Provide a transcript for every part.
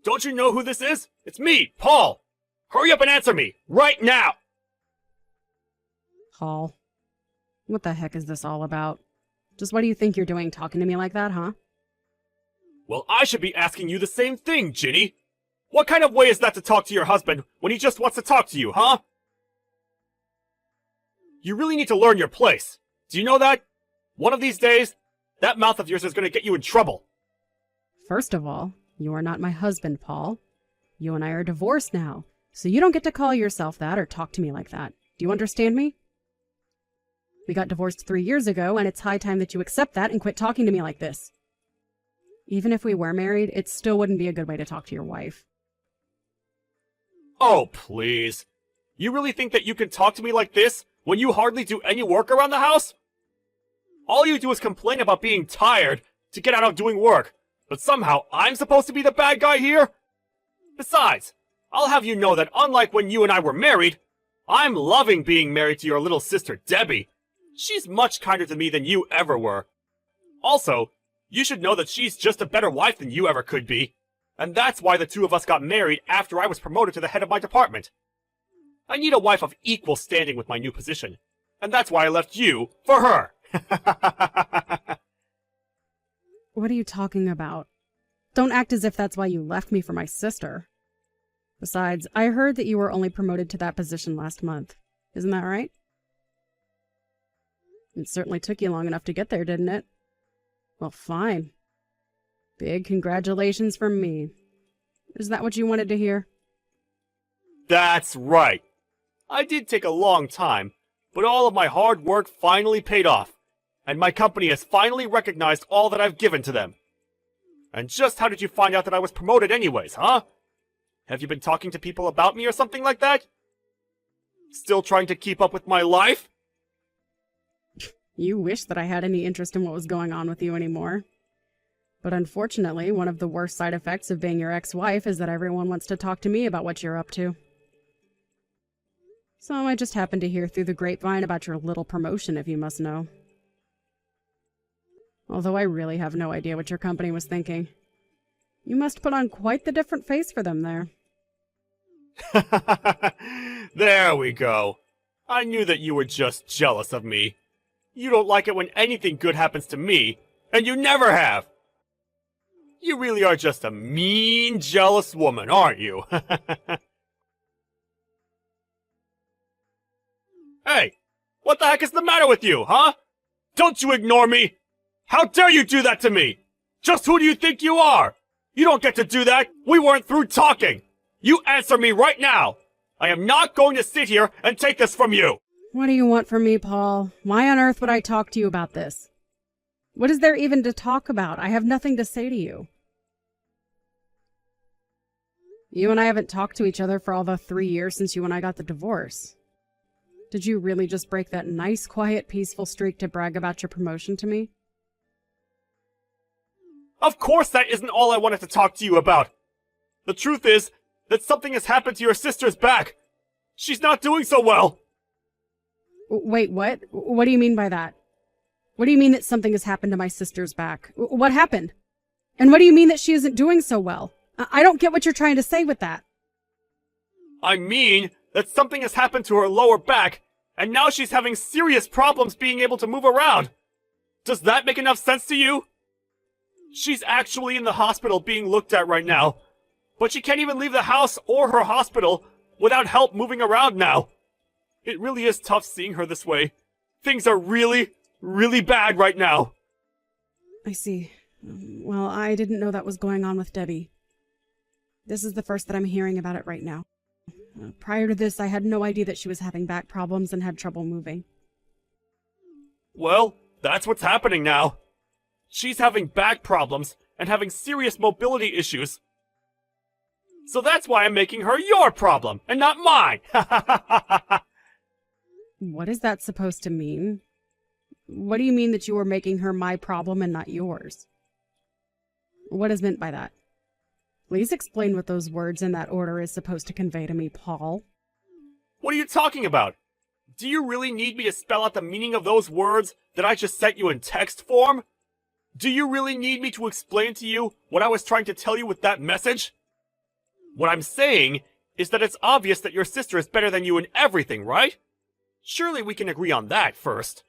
Don't you know who this is? It's me, Paul! Hurry up and answer me, right now! Paul, what the heck is this all about? Just what do you think you're doing talking to me like that, huh? Well, I should be asking you the same thing, Ginny. What kind of way is that to talk to your husband when he just wants to talk to you, huh? You really need to learn your place. Do you know that? One of these days, that mouth of yours is going to get you in trouble. First of all, you are not my husband, Paul. You and I are divorced now, so you don't get to call yourself that or talk to me like that. Do you understand me? We got divorced 3 years ago, and it's high time that you accept that and quit talking to me like this. Even if we were married, it still wouldn't be a good way to talk to your wife. Oh, please. You really think that you can talk to me like this when you hardly do any work around the house? All you do is complain about being tired to get out of doing work, but somehow I'm supposed to be the bad guy here? Besides, I'll have you know that unlike when you and I were married, I'm loving being married to your little sister Debbie. She's much kinder to me than you ever were. Also, you should know that she's just a better wife than you ever could be. And that's why the two of us got married after I was promoted to the head of my department. I need a wife of equal standing with my new position. And that's why I left you for her. What are you talking about? Don't act as if that's why you left me for my sister. Besides, I heard that you were only promoted to that position last month. Isn't that right? It certainly took you long enough to get there, didn't it? Well, fine. Big congratulations from me. Is that what you wanted to hear? That's right. I did take a long time, but all of my hard work finally paid off, and my company has finally recognized all that I've given to them. And just how did you find out that I was promoted anyways, huh? Have you been talking to people about me or something like that? Still trying to keep up with my life? You wish that I had any interest in what was going on with you anymore. But unfortunately, one of the worst side effects of being your ex-wife is that everyone wants to talk to me about what you're up to. So I just happened to hear through the grapevine about your little promotion, if you must know. Although I really have no idea what your company was thinking. You must put on quite the different face for them there. There we go. I knew that you were just jealous of me. You don't like it when anything good happens to me, and you never have. You really are just a mean, jealous woman, aren't you? Hey, what the heck is the matter with you, huh? Don't you ignore me! How dare you do that to me? Just who do you think you are? You don't get to do that! We weren't through talking! You answer me right now! I am not going to sit here and take this from you! What do you want from me, Paul? Why on earth would I talk to you about this? What is there even to talk about? I have nothing to say to you. You and I haven't talked to each other for all the 3 years since you and I got the divorce. Did you really just break that nice, quiet, peaceful streak to brag about your promotion to me? Of course that isn't all I wanted to talk to you about! The truth is that something has happened to your sister's back! She's not doing so well! Wait, what? What do you mean by that? What do you mean that something has happened to my sister's back? What happened? And what do you mean that she isn't doing so well? I don't get what you're trying to say with that. I mean that something has happened to her lower back, and now she's having serious problems being able to move around. Does that make enough sense to you? She's actually in the hospital being looked at right now, but she can't even leave the house or her hospital without help moving around now. It really is tough seeing her this way. Things are really, really bad right now. I see. Well, I didn't know that was going on with Debbie. This is the first that I'm hearing about it right now. Prior to this, I had no idea that she was having back problems and had trouble moving. Well, that's what's happening now. She's having back problems and having serious mobility issues. So that's why I'm making her your problem and not mine. What is that supposed to mean? What do you mean that you are making her my problem and not yours? What is meant by that? Please explain what those words in that order is supposed to convey to me, Paul. What are you talking about? Do you really need me to spell out the meaning of those words that I just sent you in text form? Do you really need me to explain to you what I was trying to tell you with that message? What I'm saying is that it's obvious that your sister is better than you in everything, right? Surely we can agree on that first.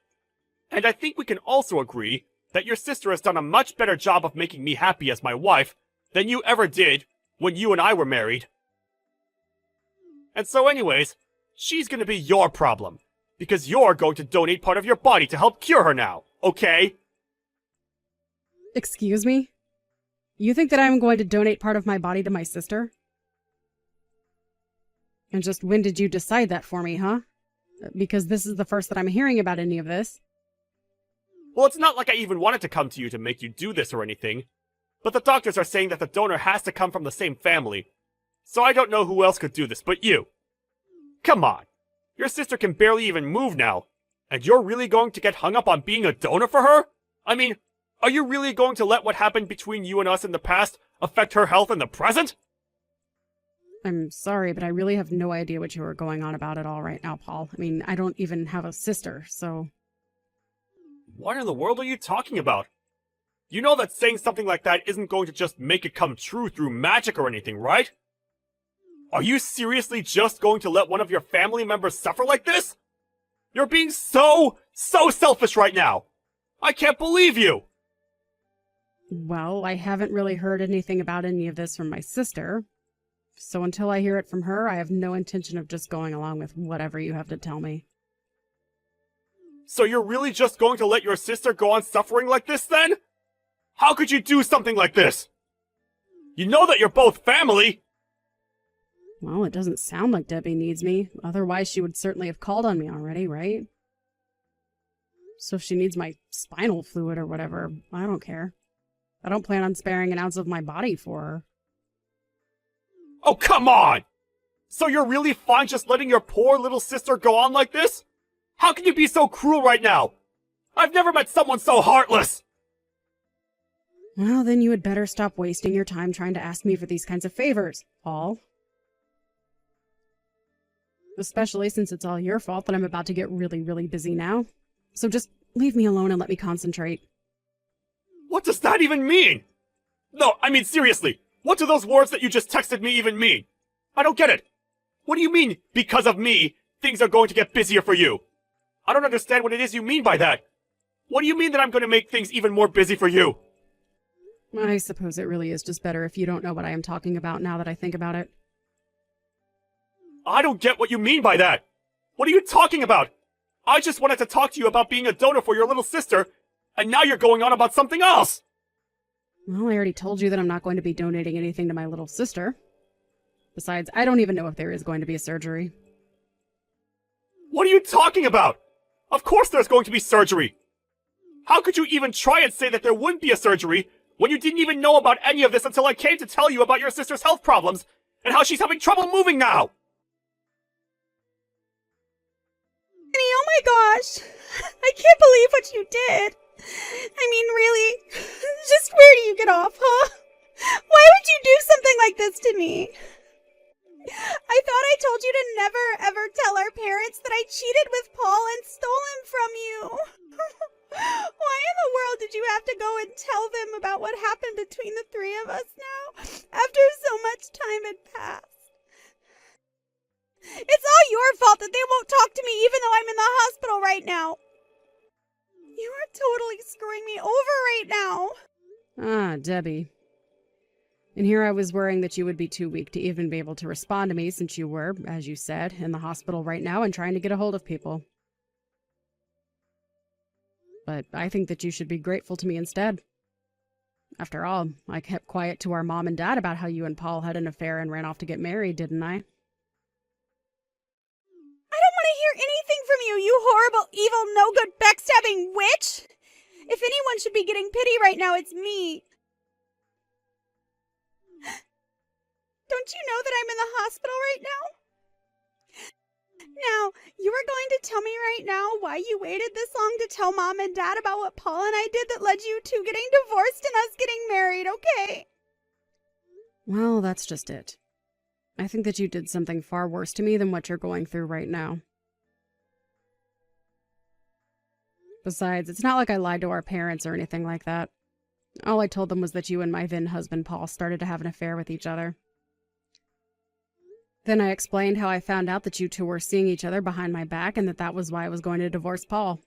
And I think we can also agree that your sister has done a much better job of making me happy as my wife than you ever did when you and I were married. And so anyways, she's gonna be your problem, because you're going to donate part of your body to help cure her now, okay? Excuse me? You think that I'm going to donate part of my body to my sister? And just when did you decide that for me, huh? Because this is the first that I'm hearing about any of this. Well, it's not like I even wanted to come to you to make you do this or anything. But the doctors are saying that the donor has to come from the same family. So I don't know who else could do this but you. Come on. Your sister can barely even move now. And you're really going to get hung up on being a donor for her? I mean, are you really going to let what happened between you and us in the past affect her health in the present? I'm sorry, but I really have no idea what you are going on about at all right now, Paul. I mean, I don't even have a sister, so... What in the world are you talking about? You know that saying something like that isn't going to just make it come true through magic or anything, right? Are you seriously just going to let one of your family members suffer like this? You're being so selfish right now! I can't believe you! Well, I haven't really heard anything about any of this from my sister. So until I hear it from her, I have no intention of just going along with whatever you have to tell me. So you're really just going to let your sister go on suffering like this then? How could you do something like this? You know that you're both family! Well, it doesn't sound like Debbie needs me. Otherwise, she would certainly have called on me already, right? So if she needs my spinal fluid or whatever, I don't care. I don't plan on sparing an ounce of my body for her. Oh, come on! So you're really fine just letting your poor little sister go on like this? How can you be so cruel right now? I've never met someone so heartless! Well, then you had better stop wasting your time trying to ask me for these kinds of favors, Paul. Especially since it's all your fault that I'm about to get really, really busy now. So just leave me alone and let me concentrate. What does that even mean? No, I mean seriously, what do those words that you just texted me even mean? I don't get it. What do you mean, because of me, things are going to get busier for you? I don't understand what it is you mean by that. What do you mean that I'm going to make things even more busy for you? I suppose it really is just better if you don't know what I am talking about now that I think about it. I don't get what you mean by that. What are you talking about? I just wanted to talk to you about being a donor for your little sister, and now you're going on about something else! Well, I already told you that I'm not going to be donating anything to my little sister. Besides, I don't even know if there is going to be a surgery. What are you talking about? Of course there's going to be surgery! How could you even try and say that there wouldn't be a surgery when you didn't even know about any of this until I came to tell you about your sister's health problems and how she's having trouble moving now? Annie, oh my gosh! I can't believe what you did! I mean, really? Just where do you get off, huh? Why would you do something like this to me? I thought I told you to never, ever tell our parents that I cheated with Paul and stole him from you. Why in the world did you have to go and tell them about what happened between the three of us now, after so much time had passed? It's all your fault that they won't talk to me even though I'm in the hospital right now. You are totally screwing me over right now. Ah, Debbie. And here I was worrying that you would be too weak to even be able to respond to me since you were, as you said, in the hospital right now and trying to get a hold of people. But I think that you should be grateful to me instead. After all, I kept quiet to our mom and dad about how you and Paul had an affair and ran off to get married, didn't I? I don't want to hear anything from you, you horrible, evil, no-good, backstabbing witch! If anyone should be getting pity right now, it's me. Don't you know that I'm in the hospital right now? Now, you are going to tell me right now why you waited this long to tell Mom and Dad about what Paul and I did that led you to getting divorced and us getting married, okay? Well, that's just it. I think that you did something far worse to me than what you're going through right now. Besides, it's not like I lied to our parents or anything like that. All I told them was that you and my then husband Paul started to have an affair with each other. Then I explained how I found out that you two were seeing each other behind my back and that was why I was going to divorce Paul.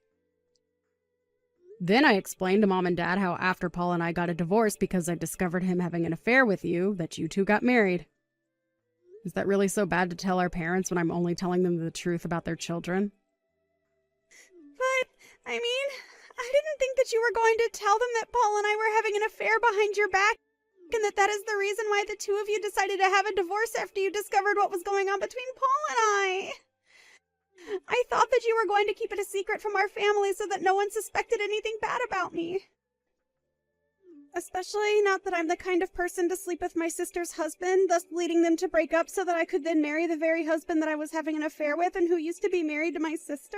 Then I explained to Mom and Dad how after Paul and I got a divorce because I discovered him having an affair with you, that you two got married. Is that really so bad to tell our parents when I'm only telling them the truth about their children? But, I mean, I didn't think that you were going to tell them that Paul and I were having an affair behind your back, and that is the reason why the two of you decided to have a divorce after you discovered what was going on between Paul and I. I thought that you were going to keep it a secret from our family so that no one suspected anything bad about me. Especially not that I'm the kind of person to sleep with my sister's husband, thus leading them to break up so that I could then marry the very husband that I was having an affair with and who used to be married to my sister.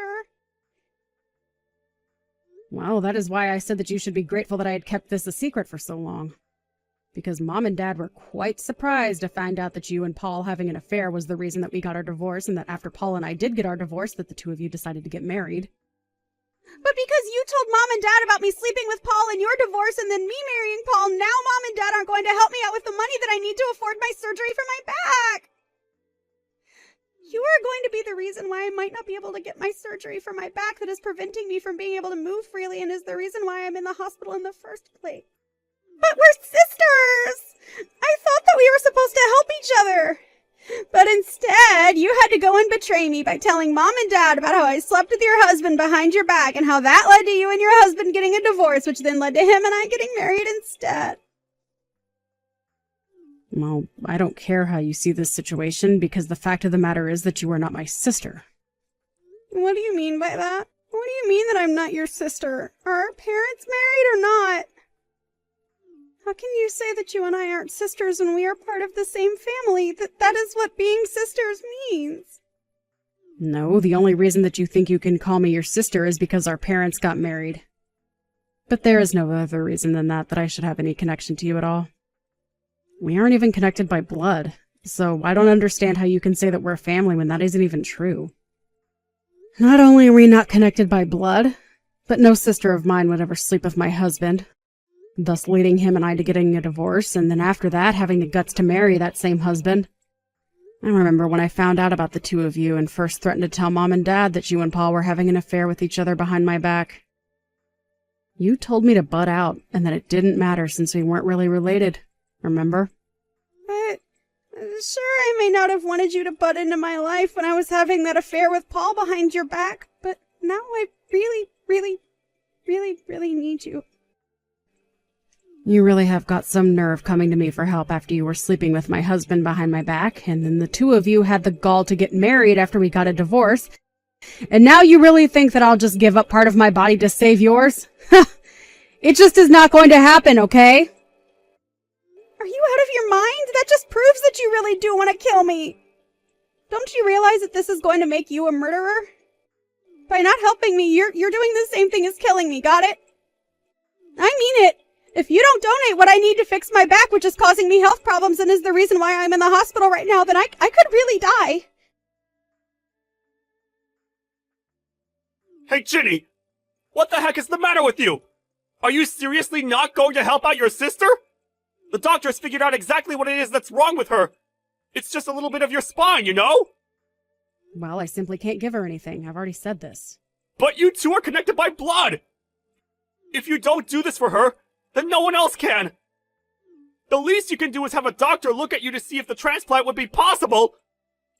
Well, that is why I said that you should be grateful that I had kept this a secret for so long. Because Mom and Dad were quite surprised to find out that you and Paul having an affair was the reason that we got our divorce, and that after Paul and I did get our divorce, that the two of you decided to get married. But because you told Mom and Dad about me sleeping with Paul and your divorce and then me marrying Paul, now Mom and Dad aren't going to help me out with the money that I need to afford my surgery for my back. You are going to be the reason why I might not be able to get my surgery for my back that is preventing me from being able to move freely and is the reason why I'm in the hospital in the first place. But we're sisters! I thought that we were supposed to help each other. But instead, you had to go and betray me by telling Mom and Dad about how I slept with your husband behind your back and how that led to you and your husband getting a divorce, which then led to him and I getting married instead. Well, I don't care how you see this situation, because the fact of the matter is that you are not my sister. What do you mean by that? What do you mean that I'm not your sister? Are our parents married or not? How can you say that you and I aren't sisters when we are part of the same family? That is what being sisters means. No, the only reason that you think you can call me your sister is because our parents got married. But there is no other reason than that I should have any connection to you at all. We aren't even connected by blood, so I don't understand how you can say that we're a family when that isn't even true. Not only are we not connected by blood, but no sister of mine would ever sleep with my husband, thus leading him and I to getting a divorce, and then after that having the guts to marry that same husband. I remember when I found out about the two of you and first threatened to tell Mom and Dad that you and Paul were having an affair with each other behind my back. You told me to butt out, and that it didn't matter since we weren't really related. Remember? But, sure, I may not have wanted you to butt into my life when I was having that affair with Paul behind your back, but now I really, really, really, really need you. You really have got some nerve coming to me for help after you were sleeping with my husband behind my back, and then the two of you had the gall to get married after we got a divorce. And now you really think that I'll just give up part of my body to save yours? It just is not going to happen, okay? Are you out of your mind? That just proves that you really do want to kill me. Don't you realize that this is going to make you a murderer? By not helping me, you're doing the same thing as killing me, got it? I mean it. If you don't donate what I need to fix my back, which is causing me health problems and is the reason why I'm in the hospital right now, then I could really die. Hey, Ginny! What the heck is the matter with you? Are you seriously not going to help out your sister? The doctors figured out exactly what it is that's wrong with her. It's just a little bit of your spine, you know? Well, I simply can't give her anything. I've already said this. But you two are connected by blood! If you don't do this for her, then no one else can! The least you can do is have a doctor look at you to see if the transplant would be possible!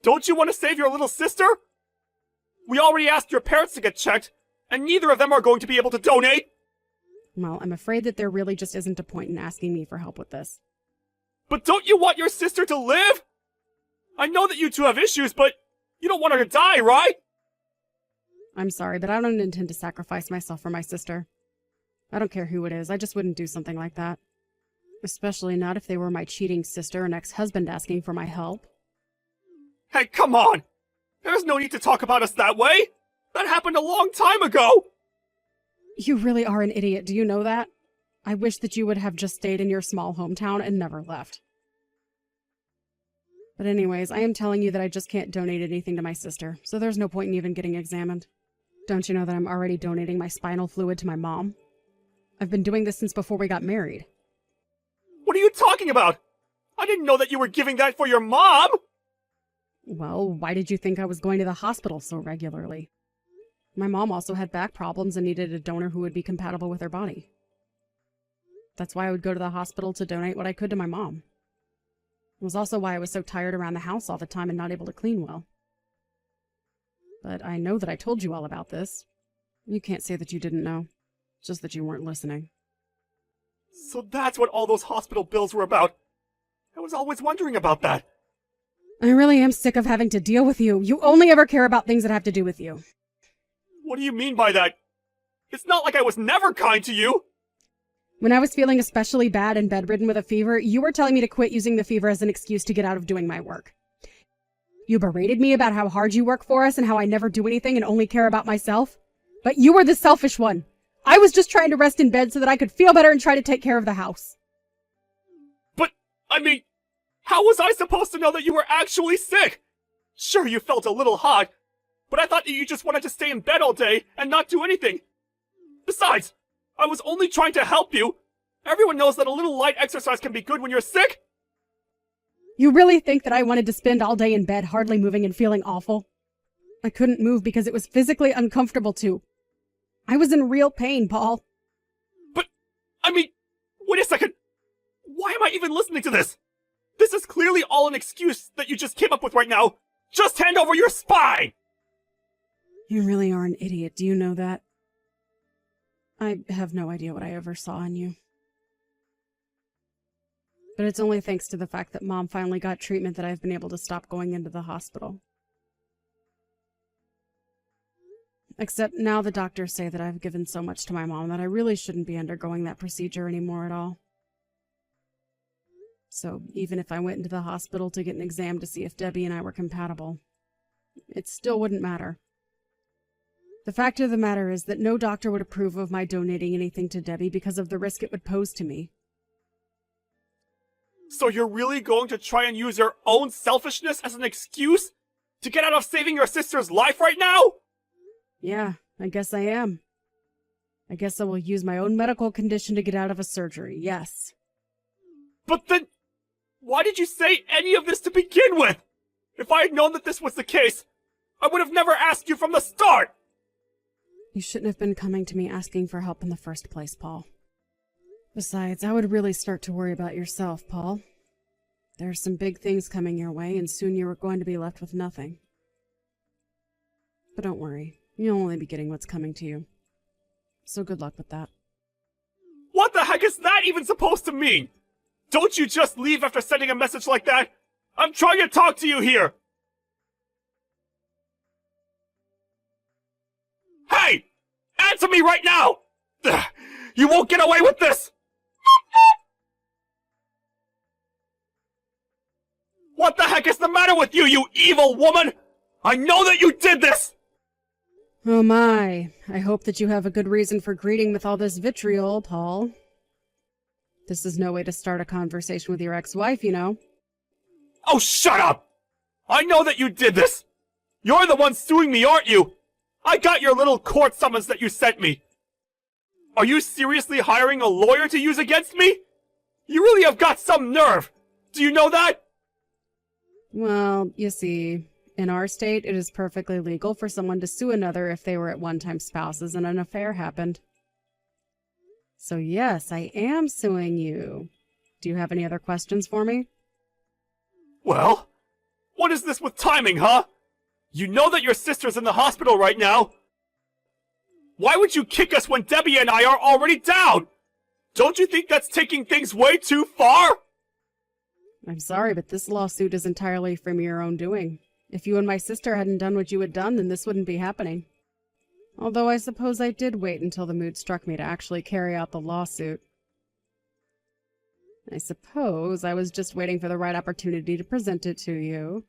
Don't you want to save your little sister? We already asked your parents to get checked, and neither of them are going to be able to donate! Well, I'm afraid that there really just isn't a point in asking me for help with this. But don't you want your sister to live? I know that you two have issues, but you don't want her to die, right? I'm sorry, but I don't intend to sacrifice myself for my sister. I don't care who it is, I just wouldn't do something like that. Especially not if they were my cheating sister and ex-husband asking for my help. Hey, come on! There's no need to talk about us that way! That happened a long time ago! You really are an idiot, do you know that? I wish that you would have just stayed in your small hometown and never left. But anyways, I am telling you that I just can't donate anything to my sister, so there's no point in even getting examined. Don't you know that I'm already donating my spinal fluid to my mom? I've been doing this since before we got married. What are you talking about? I didn't know that you were giving that for your mom! Well, why did you think I was going to the hospital so regularly? My mom also had back problems and needed a donor who would be compatible with her body. That's why I would go to the hospital to donate what I could to my mom. It was also why I was so tired around the house all the time and not able to clean well. But I know that I told you all about this. You can't say that you didn't know, just that you weren't listening. So that's what all those hospital bills were about. I was always wondering about that. I really am sick of having to deal with you. You only ever care about things that have to do with you. What do you mean by that? It's not like I was never kind to you. When I was feeling especially bad and bedridden with a fever, you were telling me to quit using the fever as an excuse to get out of doing my work. You berated me about how hard you work for us and how I never do anything and only care about myself. But you were the selfish one. I was just trying to rest in bed so that I could feel better and try to take care of the house. But, I mean, how was I supposed to know that you were actually sick? Sure, you felt a little hot, but I thought that you just wanted to stay in bed all day and not do anything. Besides, I was only trying to help you. Everyone knows that a little light exercise can be good when you're sick. You really think that I wanted to spend all day in bed hardly moving and feeling awful? I couldn't move because it was physically uncomfortable to. I was in real pain, Paul. But, I mean, wait a second. Why am I even listening to this? This is clearly all an excuse that you just came up with right now. Just hand over your spine! You really are an idiot, do you know that? I have no idea what I ever saw in you. But it's only thanks to the fact that Mom finally got treatment that I've been able to stop going into the hospital. Except now the doctors say that I've given so much to my mom that I really shouldn't be undergoing that procedure anymore at all. So even if I went into the hospital to get an exam to see if Debbie and I were compatible, it still wouldn't matter. The fact of the matter is that no doctor would approve of my donating anything to Debbie because of the risk it would pose to me. So you're really going to try and use your own selfishness as an excuse to get out of saving your sister's life right now? Yeah, I guess I am. I guess I will use my own medical condition to get out of a surgery, yes. But then, why did you say any of this to begin with? If I had known that this was the case, I would have never asked you from the start! You shouldn't have been coming to me asking for help in the first place, Paul. Besides, I would really start to worry about yourself, Paul. There are some big things coming your way, and soon you are going to be left with nothing. But don't worry, you'll only be getting what's coming to you. So good luck with that. What the heck is that even supposed to mean? Don't you just leave after sending a message like that? I'm trying to talk to you here! Hey! Answer me right now! Ugh, you won't get away with this! What the heck is the matter with you, you evil woman? I know that you did this! Oh my, I hope that you have a good reason for greeting with all this vitriol, Paul. This is no way to start a conversation with your ex-wife, you know. Oh, shut up! I know that you did this! You're the one suing me, aren't you? I got your little court summons that you sent me. Are you seriously hiring a lawyer to use against me? You really have got some nerve! Do you know that? Well, you see, in our state, it is perfectly legal for someone to sue another if they were at one-time spouses and an affair happened. So yes, I am suing you. Do you have any other questions for me? Well, what is this with timing, huh? You know that your sister's in the hospital right now. Why would you kick us when Debbie and I are already down? Don't you think that's taking things way too far? I'm sorry, but this lawsuit is entirely from your own doing. If you and my sister hadn't done what you had done, then this wouldn't be happening. Although I suppose I did wait until the mood struck me to actually carry out the lawsuit. I suppose I was just waiting for the right opportunity to present it to you.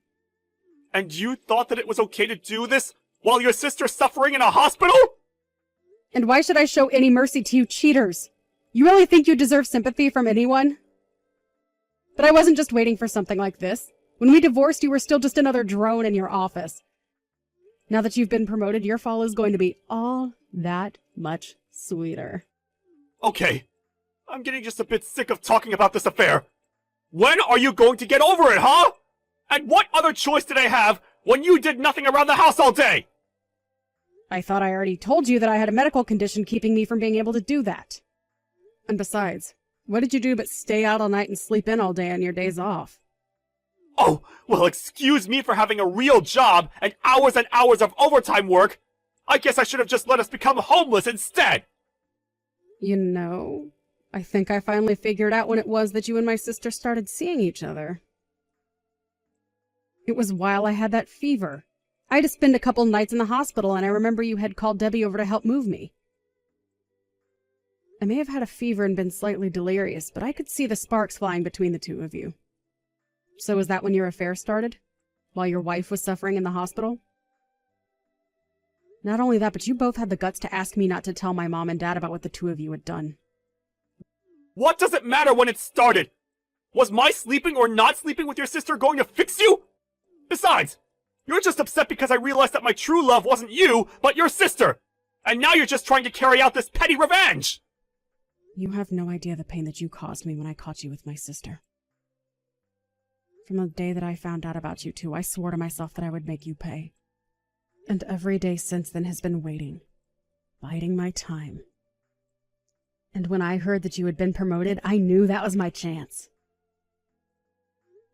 And you thought that it was okay to do this while your sister's suffering in a hospital? And why should I show any mercy to you cheaters? You really think you deserve sympathy from anyone? But I wasn't just waiting for something like this. When we divorced, you were still just another drone in your office. Now that you've been promoted, your fall is going to be all that much sweeter. Okay, I'm getting just a bit sick of talking about this affair. When are you going to get over it, huh? And what other choice did I have when you did nothing around the house all day? I thought I already told you that I had a medical condition keeping me from being able to do that. And besides, what did you do but stay out all night and sleep in all day on your days off? Oh, well, excuse me for having a real job and hours of overtime work. I guess I should have just let us become homeless instead. You know, I think I finally figured out when it was that you and my sister started seeing each other. It was while I had that fever. I had to spend a couple nights in the hospital, and I remember you had called Debbie over to help move me. I may have had a fever and been slightly delirious, but I could see the sparks flying between the two of you. So was that when your affair started? While your wife was suffering in the hospital? Not only that, but you both had the guts to ask me not to tell my mom and dad about what the two of you had done. What does it matter when it started? Was my sleeping or not sleeping with your sister going to fix you? Besides, you're just upset because I realized that my true love wasn't you, but your sister. And now you're just trying to carry out this petty revenge. You have no idea the pain that you caused me when I caught you with my sister. From the day that I found out about you two, I swore to myself that I would make you pay. And every day since then has been waiting, biding my time. And when I heard that you had been promoted, I knew that was my chance.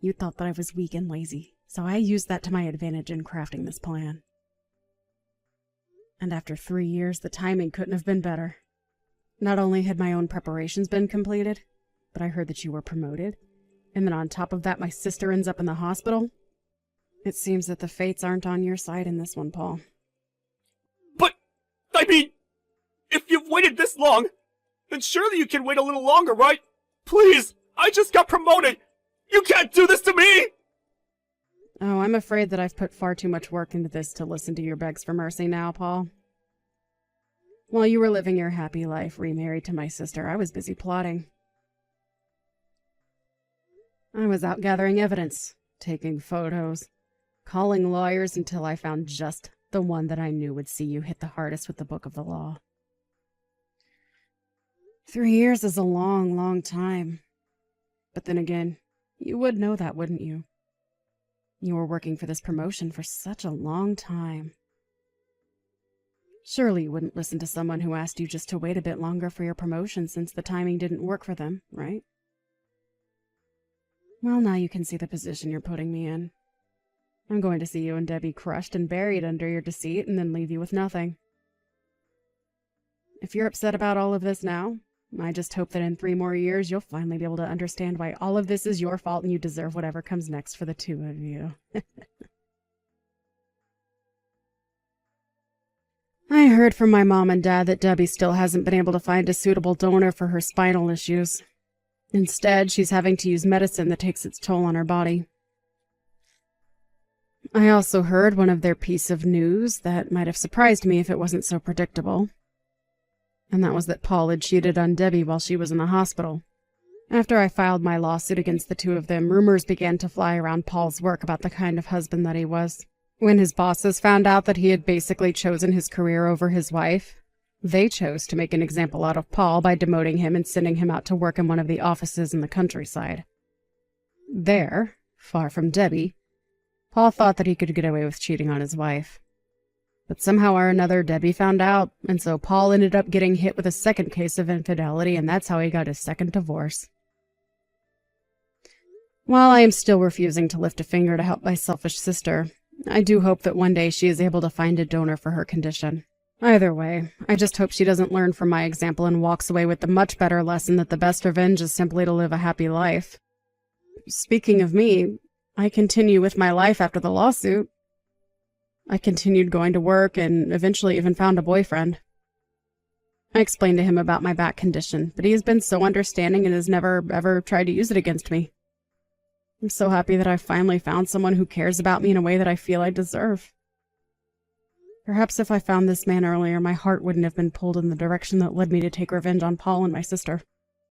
You thought that I was weak and lazy, so I used that to my advantage in crafting this plan. And after 3 years, the timing couldn't have been better. Not only had my own preparations been completed, but I heard that you were promoted, and then on top of that, my sister ends up in the hospital. It seems that the fates aren't on your side in this one, Paul. But, I mean, if you've waited this long, then surely you can wait a little longer, right? Please, I just got promoted. You can't do this to me! Oh, I'm afraid that I've put far too much work into this to listen to your begs for mercy now, Paul. While you were living your happy life remarried to my sister, I was busy plotting. I was out gathering evidence, taking photos, calling lawyers until I found just the one that I knew would see you hit the hardest with the book of the law. 3 years is a long, long time. But then again, you would know that, wouldn't you? You were working for this promotion for such a long time. Surely you wouldn't listen to someone who asked you just to wait a bit longer for your promotion since the timing didn't work for them, right? Well, now you can see the position you're putting me in. I'm going to see you and Debbie crushed and buried under your deceit and then leave you with nothing. If you're upset about all of this now, I just hope that in 3 more years you'll finally be able to understand why all of this is your fault and you deserve whatever comes next for the two of you. I heard from my mom and dad that Debbie still hasn't been able to find a suitable donor for her spinal issues. Instead, she's having to use medicine that takes its toll on her body. I also heard one of their piece of news that might have surprised me if it wasn't so predictable. And that was that Paul had cheated on Debbie while she was in the hospital. After I filed my lawsuit against the two of them, rumors began to fly around Paul's work about the kind of husband that he was. When his bosses found out that he had basically chosen his career over his wife, they chose to make an example out of Paul by demoting him and sending him out to work in one of the offices in the countryside. There, far from Debbie, Paul thought that he could get away with cheating on his wife. But somehow or another, Debbie found out, and so Paul ended up getting hit with a second case of infidelity, and that's how he got his second divorce. While I am still refusing to lift a finger to help my selfish sister, I do hope that one day she is able to find a donor for her condition. Either way, I just hope she doesn't learn from my example and walks away with the much better lesson that the best revenge is simply to live a happy life. Speaking of me, I continue with my life after the lawsuit. I continued going to work and eventually even found a boyfriend. I explained to him about my back condition, but he has been so understanding and has never, ever tried to use it against me. I'm so happy that I finally found someone who cares about me in a way that I feel I deserve. Perhaps if I found this man earlier, my heart wouldn't have been pulled in the direction that led me to take revenge on Paul and my sister.